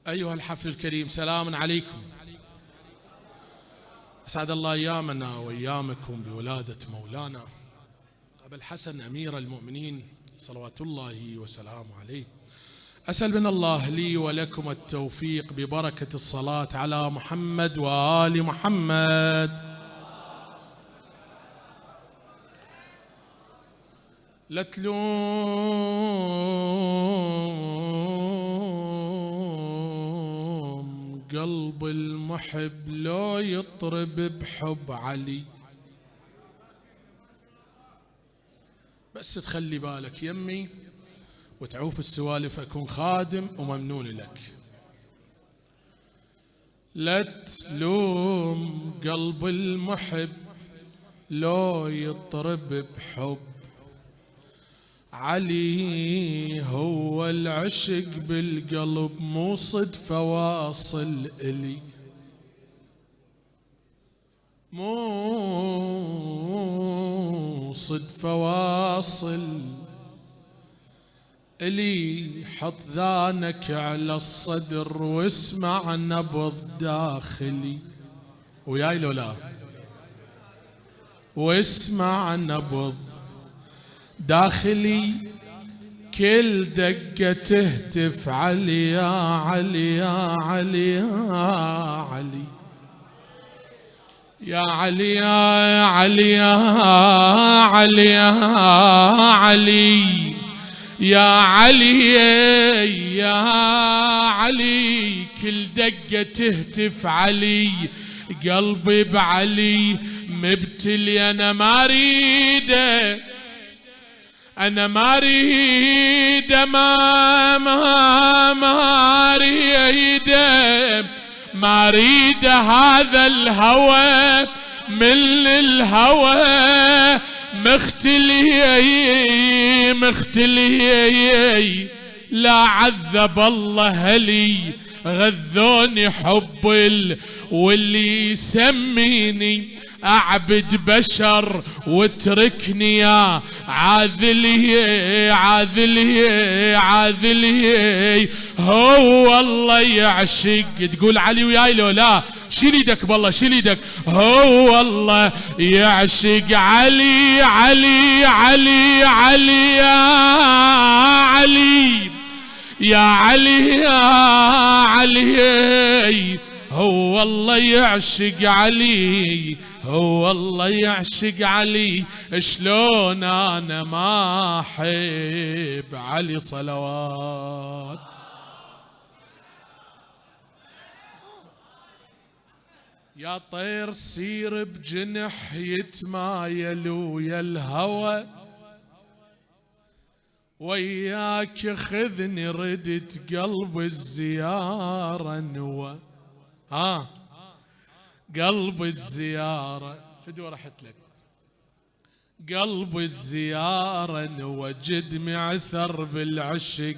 أيها الحفل الكريم، سلام عليكم. أسعد الله أيامنا وأيامكم بولادة مولانا أبا الحسن أمير المؤمنين صلوات الله وسلامه عليه. أسأل من الله لي ولكم التوفيق ببركة الصلاة على محمد وآل محمد. لا تلوم قلب المحب لو يطرب بحب علي، بس تخلي بالك يمي وتعوف السوالف، أكون خادم وممنون لك. لا تلوم قلب المحب لو يطرب بحب علي، هو العشق بالقلب مو صدفة واصل إلي، مو صدفة واصل إلي. حط ذانك على الصدر واسمع نبض داخلي، وياي لو لا، واسمع نبض داخلي. كل دقة تهتف علي يا علي يا علي يا علي يا علي يا علي يا علي يا علي يا علي يا علي. كل دقة تهتف علي، قلبي بعلي مبتلي، أنا ما أريده، أنا ما أريده، ما أريده، ما أريده هذا الهوى من الهوى مختلي مختلي. لا عذب الله هلي غذوني حب واللي يسميني أعبد بشر واتركني يا عاذلي عاذلي عاذلي. هو الله يعشق، تقول علي وياي لو لا، شيل ايدك بالله شيل ايدك. هو الله يعشق علي علي علي علي يا علي يا علي يا علي. هو الله يعشق علي، هو الله يعشق علي. شلون أنا ما أحب علي؟ صلوات. يا طير سير بجنح يتمايل ويا الهوى، وياك خذني ردت قلب الزيارة نوى. قلب الزيارة فدوى رحت لك، قلب الزيارة نوجد معثر بالعشق،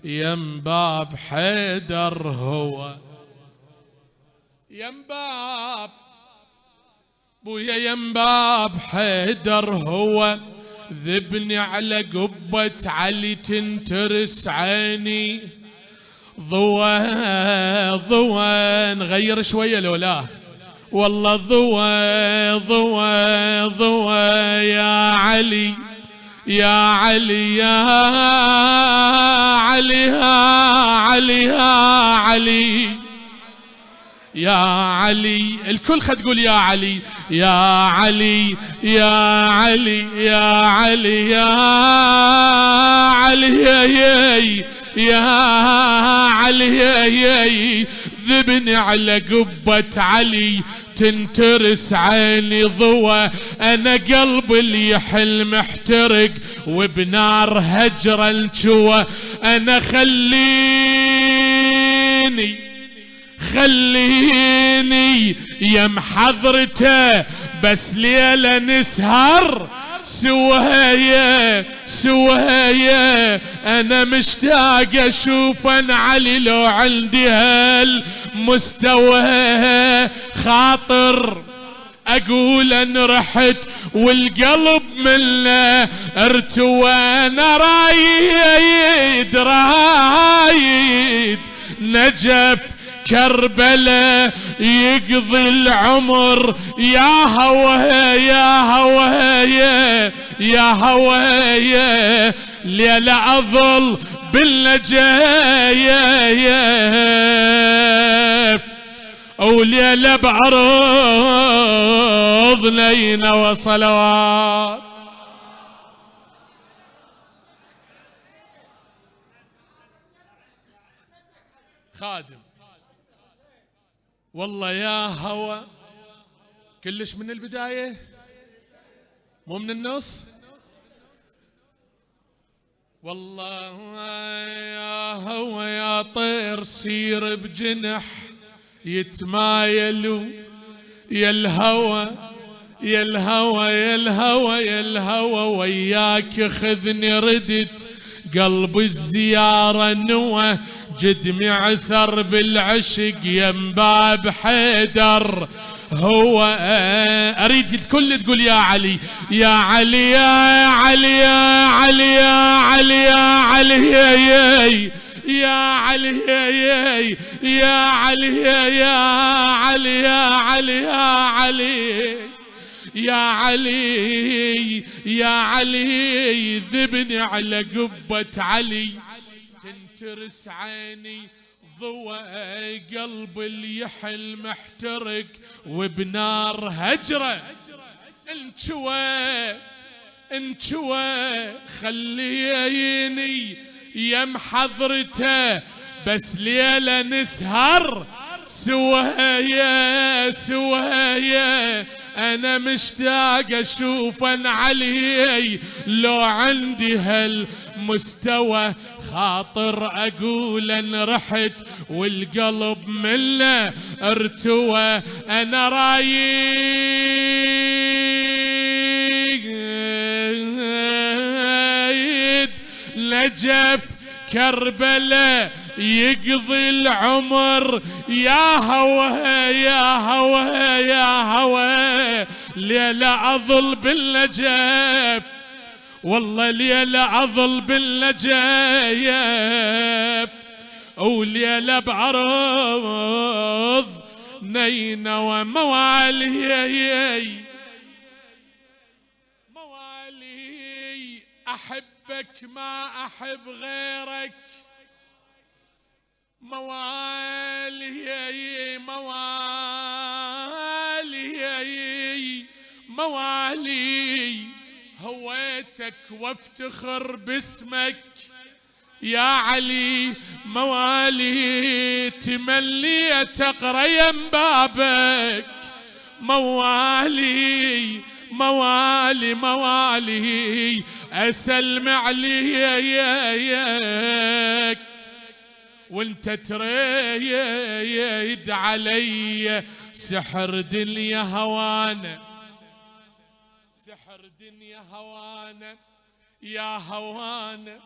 ينباب حيدر هو، ينباب بويا ينباب حيدر هو. ذبني على قبة علي تنترس عيني، ضوى ضوى نغير شوية لو لا، والله ضوى ضوى ضوى يا علي يا علي يا علي يا علي يا علي يا علي. الكل خد تقول يا علي يا علي يا علي يا علي يا علي يا علي يا. ذبني على قبة علي تنترس عيني ضوى، أنا قلبي اللي يحل محترق وبنار هجر الجوى. أنا خليني يم حضرته بس ليلة نسهر سوايا سوايا. أنا مشتاق أشوف أنا علي لو عندي هالمستوى. خاطر أقول أن رحت والقلب منه ارتوى. أنا رايد بالنجف كربلاء يقضي العمر يا هوايا يا هوايا يا هوايا ليلة أظل بالنجف وليلة بعرض لينا وصلوات. خادم والله يا هوى كلش من البداية مو من النص. والله يا هوى يا طير سير بجنح يتمايلوا يا الهوى يا الهوى يا الهوى يا الهوى وياك خذني ردت قلب الزيارة نوى جد معثر بالعشق يم باب حيدر هو اريد الكل تقول يا علي يا علي يا علي يا علي يا علي يا علي يا علي يا علي يا علي يا علي يا علي يا علي ذبني على قبة علي تنترس عيني ضوء قلب اللي يحل محترق وبنار هجرة انشوى خليني يم حضرته بس ليلة نسهر سوايا انا مشتاق اشوف علي لو عندي هالمستوى خاطر اقول ان رحت والقلب مله ارتوى انا رايد نجف كربلاء يقضي العمر يا هوى يا هوى يا هوى ليلة أظل بالنجف والله ليلة أظل بالنجف وليلة بعرض نينوى موالي أحبك ما أحب غيرك موالي هويتك وافتخر باسمك يا علي موالي تمليت اقرا يم بابك موالي اسلم عليك وانت تريد علي سحر دنيا هوانا يا هوانا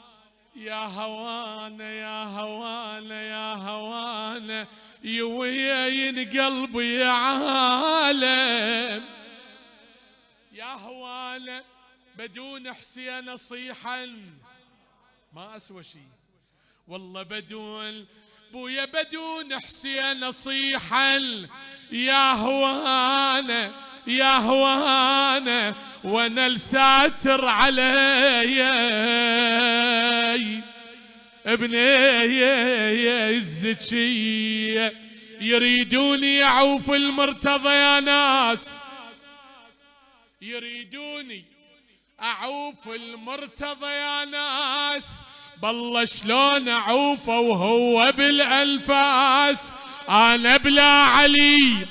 يوين قلبي يا عالم يا هوانا بدون حسين صيحا ما اسوى شيء والله بدون بويا بدون حسين صيحا يا هوانا وانا الساتر علي ابني الزكية يريدوني اعوف المرتضى يا ناس يريدوني اعوف المرتضى يا ناس بالله شلون اعوفه وهو بالانفاس انا بلا علي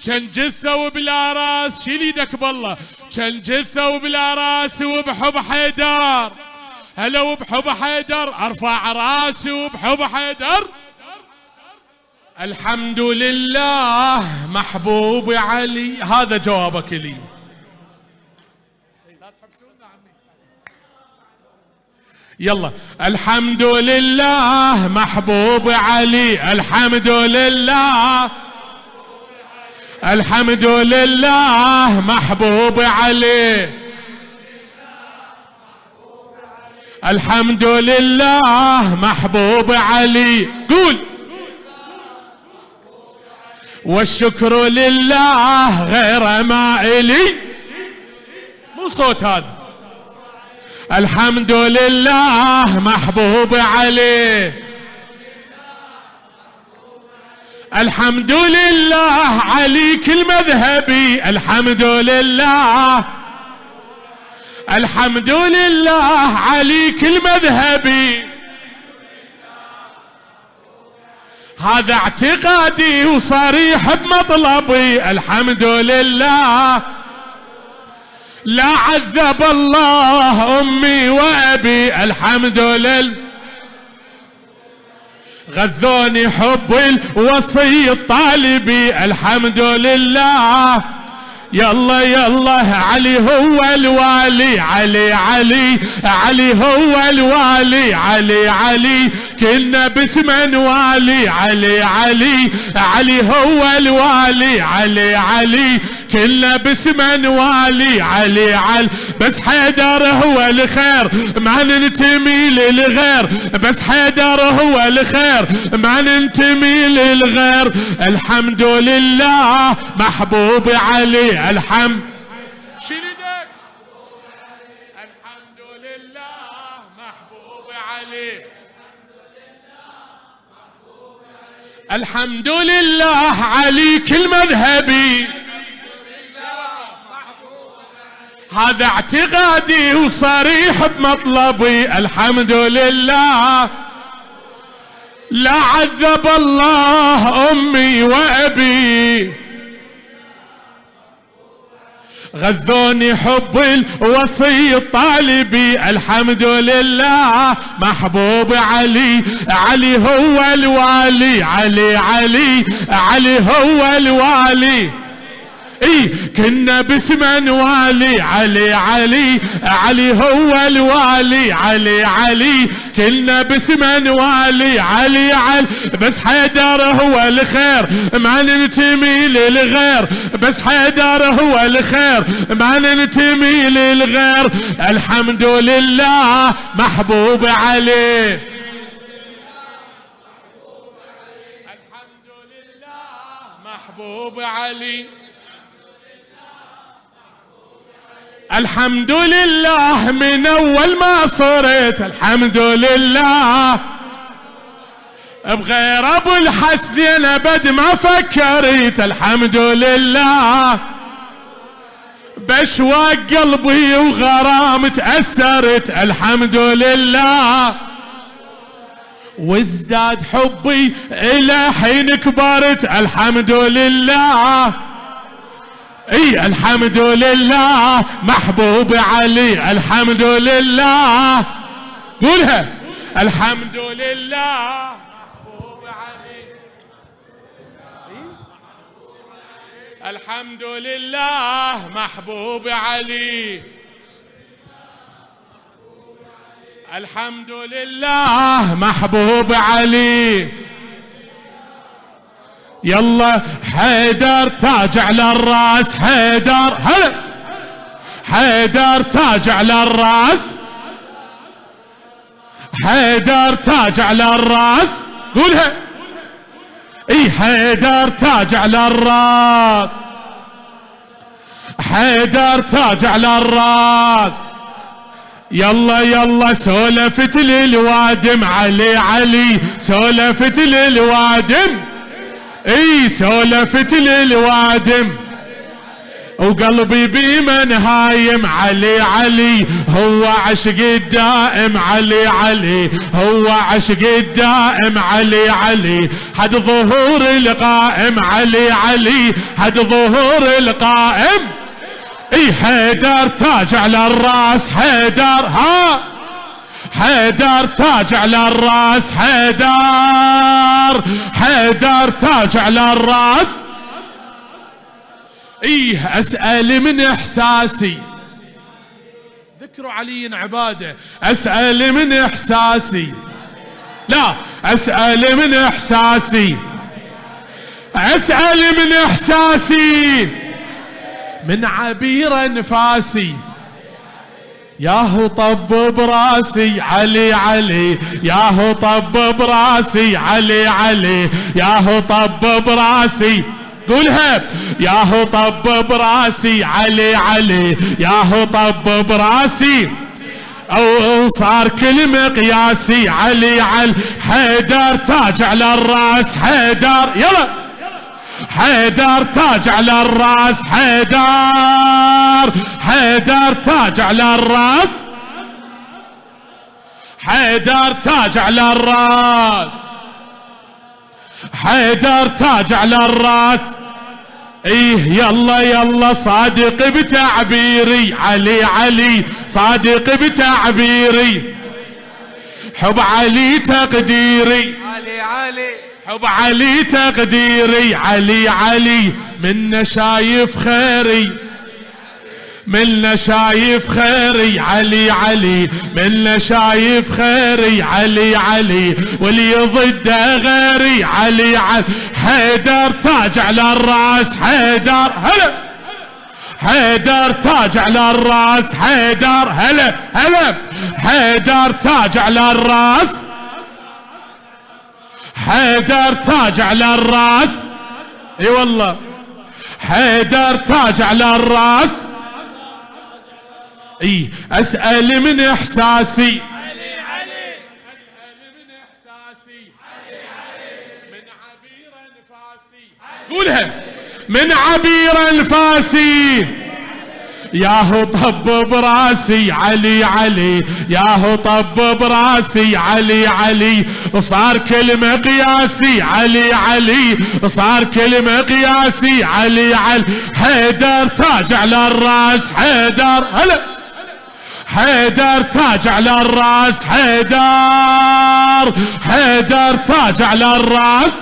كان جثة وبلا راس شيل ايدك بالله كان جثة وبلا راس وبحب حيدر هلا وبحب حيدر ارفع راسي وبحب حيدر الحمد لله محبوب علي. هذا جوابك لي. يلا الحمد لله محبوب علي الحمد لله محبوب علي الحمد لله محبوب علي. قول والشكر لله غير ما إلي. مو صوت هذا. الحمد لله محبوب علي. الحمد لله عليك المذهبي. الحمد لله الحمد لله عليك المذهبي. هذا اعتقادي وصريح بمطلبي. الحمد لله لا عذب الله أمي وأبي. الحمد لله غذوني حب الوصي الطالبي. الحمد لله يلا يلا علي هو الوالي. علي علي علي هو الوالي. علي علي كلنا باسم والي. علي علي علي هو الوالي. علي علي كلنا باسم والي. علي علي بس حيدر هو الخير ما ننتمي للغير. بس حيدر هو الخير ما ننتمي للغير. الحمد لله محبوب علي. الحمد شندك. الحمد لله محبوب علي. الحمد لله عليك المذهبي. هذا اعتقادي وصريح بمطلبي. الحمد لله لا عذب الله أمي وأبي. غذوني حب الوصي الطالبي. الحمد لله محبوب علي. علي هو الوالي. علي علي علي هو الوالي. كنا باسم والي. علي علي علي هو الوالي. علي علي كنا باسم والي. علي علي بس حيدر هو الخير ما ننتمي للغير. بس حيدر هو الخير ما ننتمي للغير. الحمد لله محبوب عليه. الحمد لله محبوب علي. الحمد لله من أول ما صرت. الحمد لله بغير أبو الحسن أبد ما فكرت. الحمد لله بشواق قلبي وغرام تأثرت. الحمد لله وازداد حبي إلى حين كبرت. الحمد لله الحمد لله محبوب علي. الحمد لله قولها. الحمد لله محبوب علي. الحمد لله محبوب علي. الحمد لله محبوب علي. يلا حيدر تاج على الراس. حيدر هلا حيدر تاج على الراس. حيدر تاج على الراس. قولها. حيدر تاج على الراس. حيدر تاج على الراس. يلا يلا سولفت للوادم. علي علي سولفت للوادم. سولفت للوادم وقلبي بمن هايم. علي علي هو عشق الدائم. علي علي هو عشق الدائم. علي علي حد ظهور القائم. علي علي حد ظهور القائم. حيدر تاج على الراس. حيدر حيدر تاج على الراس. حيدر حيدر تاج على الراس. أسأل من إحساسي. ذكروا علي عبادة. أسأل من إحساسي. لا أسأل من إحساسي. أسأل من إحساسي من عبير أنفاسي. ياهو طب براسي علي علي، ياهو طب براسي علي علي، ياهو طب براسي، قولها، ياهو طب براسي علي علي، ياهو طب براسي، او صار كل مقياسي علي علي، حيدر تاج على الراس، حيدر يلا، حيدر تاج على الراس، حيدر، حيدر تاج على الراس، حيدر تاج على الراس، حيدر تاج على الراس. ايه يلا يلا صادق بتعبيري، علي علي صادق بتعبيري، حب علي تقديري، علي علي حب علي تقديري، علي علي منا شايف خيري، منا شايف خيري، علي علي منا شايف خيري، علي علي واللي ضده غيري، علي علي، حيدر تاج على الراس، حيدر هلا، حيدر تاج على الراس، حيدر هلا هلا، حيدر تاج على الراس، حيدر تاج على الراس، اي والله حيدر تاج على الراس. اي اسأل من احساسي، علي علي اسأل من احساسي، علي علي من عبير انفاسي، قولها، من عبير انفاسي، ياهو طب براسي علي علي، ياهو طب براسي علي علي، صار كل مقياسي علي علي، صار كل مقياسي علي علي، حيدر تاج على الراس، حيدر هلا، حيدر تاج على الراس، حيدر، حيدر تاج على الراس.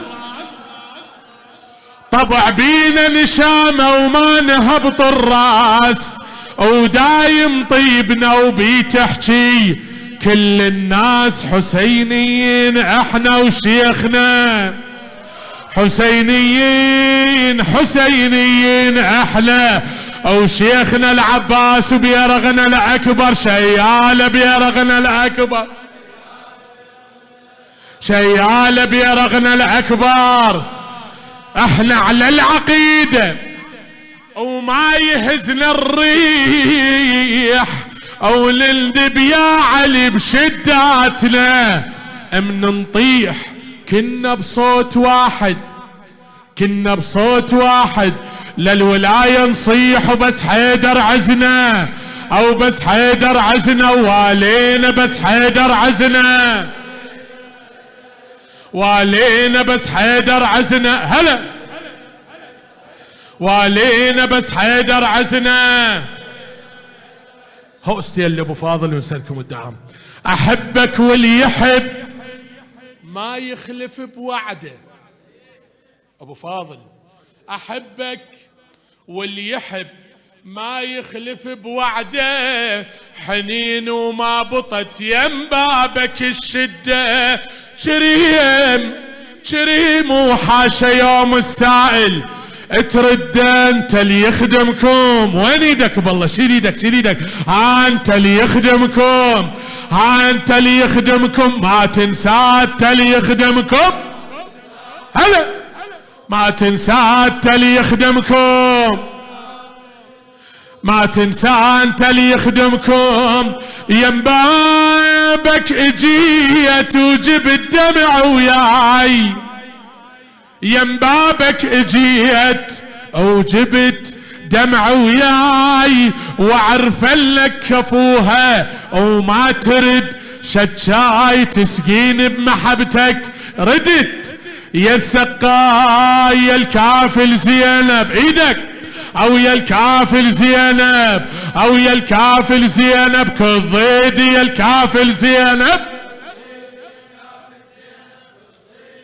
طبع بينا نشامة وما نهبط الراس، ودايم طيبنا وبي تحكي كل الناس حسينيين، احنا وشيخنا حسينيين، حسينيين احنا وشيخنا العباس وبيرغنا الاكبر، شيال بيرغنا الاكبر، شيال بيرغنا الاكبر، احنا على العقيدة وما يهزنا الريح، او للدب يا علي بشداتنا، من نطيح كنا بصوت واحد، كنا بصوت واحد، للولاية نصيح وبس حيدر عزنا، او بس حيدر عزنا، والينا بس حيدر عزنا، والينا بس حيدر عزنا هلا، والينا بس حيدر عزنا. هوستي اللي ابو فاضل ويسلكم الدعم، احبك واللي يحب ما يخلف بوعده، ابو فاضل احبك واللي يحب ما يخلف بوعده، حنين وما بطت يم بابك الشده، كريم كريم وحاشا يوم السائل ترد انت اللي يخدمكم، وين ايدك بالله، شيل ايدك شيل ايدك، ها انت اللي يخدمكم، ها انت اللي يخدمكم، ما تنسى انت اللي يخدمكم، هلا ما تنسى انت اللي يخدمكم، ما تنسى انت اللي يخدمكم، يم بابك اجيت وجبت دمع وياي، يم بابك اجيت وجبت دمع وياي، واعرف لك كفوها وما ترد شجاي، تسقيني بمحبتك ردت يا السقاي، يا الكافل زينب ايدك، او يا الكافل زينب، او يا الكافل زينب كالضيدي، يا الكافل زينب،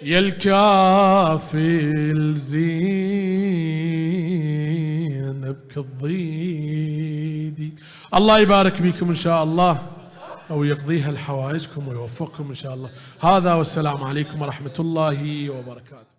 يا الكافل زينب كالضيدي. الله يبارك بكم ان شاء الله ويقضيها لحوائجكم ويوفقكم ان شاء الله. هذا والسلام عليكم ورحمة الله وبركاته.